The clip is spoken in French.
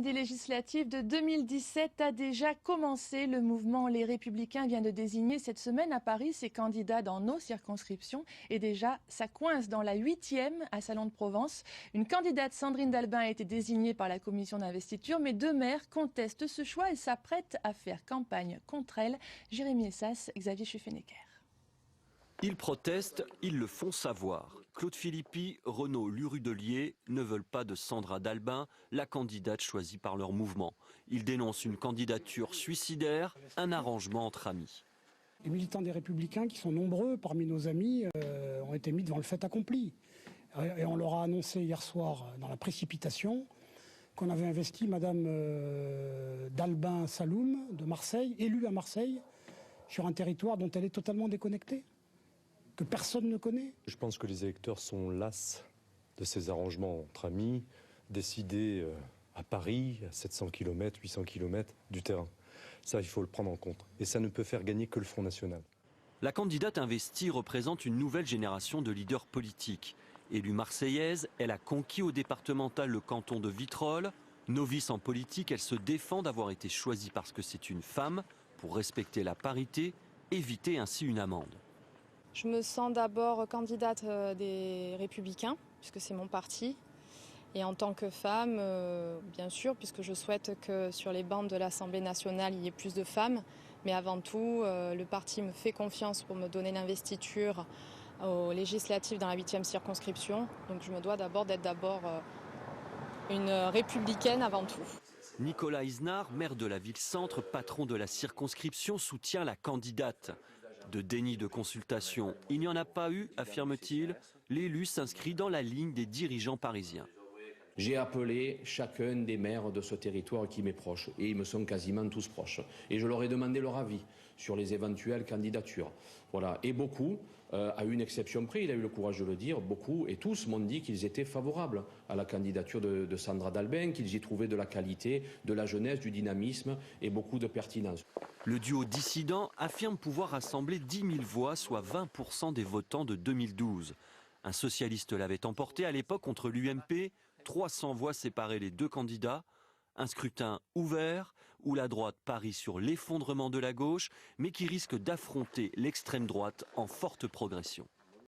Les législatives de 2017 a déjà commencé. Le mouvement Les Républicains vient de désigner cette semaine à Paris ses candidats dans nos circonscriptions. Et déjà, ça coince dans la 8e à Salon de Provence. Une candidate, Sandrine Dalbin, a été désignée par la commission d'investiture, mais deux maires contestent ce choix et s'apprêtent à faire campagne contre elle. Jérémy Essas, Xavier Schuffenecker. Ils protestent, ils le font savoir. Claude Philippi, Renaud Lurudelier ne veulent pas de Sandra Dalbin, la candidate choisie par leur mouvement. Ils dénoncent une candidature suicidaire, un arrangement entre amis. Les militants des Républicains, qui sont nombreux parmi nos amis, ont été mis devant le fait accompli. Et on leur a annoncé hier soir, dans la précipitation, qu'on avait investi Madame Dalbin Saloum de Marseille, élue à Marseille, sur un territoire dont elle est totalement déconnectée, que personne ne connaît. Je pense que les électeurs sont las de ces arrangements entre amis, décidés à Paris, à 700 km, 800 km du terrain. Ça, il faut le prendre en compte. Et ça ne peut faire gagner que le Front National. La candidate investie représente une nouvelle génération de leaders politiques. Élue marseillaise, elle a conquis au départemental le canton de Vitrolles. Novice en politique, elle se défend d'avoir été choisie parce que c'est une femme, pour respecter la parité, éviter ainsi une amende. Je me sens d'abord candidate des Républicains, puisque c'est mon parti. Et en tant que femme, bien sûr, puisque je souhaite que sur les bancs de l'Assemblée nationale, il y ait plus de femmes. Mais avant tout, le parti me fait confiance pour me donner l'investiture aux législatives dans la 8e circonscription. Donc je me dois d'être une républicaine avant tout. Nicolas Isnard, maire de la ville-centre, patron de la circonscription, soutient la candidate. De déni de consultation, il n'y en a pas eu, affirme-t-il. L'élu s'inscrit dans la ligne des dirigeants parisiens. J'ai appelé chacun des maires de ce territoire qui m'est proche, et ils me sont quasiment tous proches. Et je leur ai demandé leur avis sur les éventuelles candidatures. Voilà. Et beaucoup, à une exception près, il a eu le courage de le dire, beaucoup et tous m'ont dit qu'ils étaient favorables à la candidature de Sandra Dalbin, qu'ils y trouvaient de la qualité, de la jeunesse, du dynamisme et beaucoup de pertinence. Le duo dissident affirme pouvoir rassembler 10 000 voix, soit 20% des votants de 2012. Un socialiste l'avait emporté à l'époque contre l'UMP. 300 voix séparaient les deux candidats. Un scrutin ouvert où la droite parie sur l'effondrement de la gauche, mais qui risque d'affronter l'extrême droite en forte progression.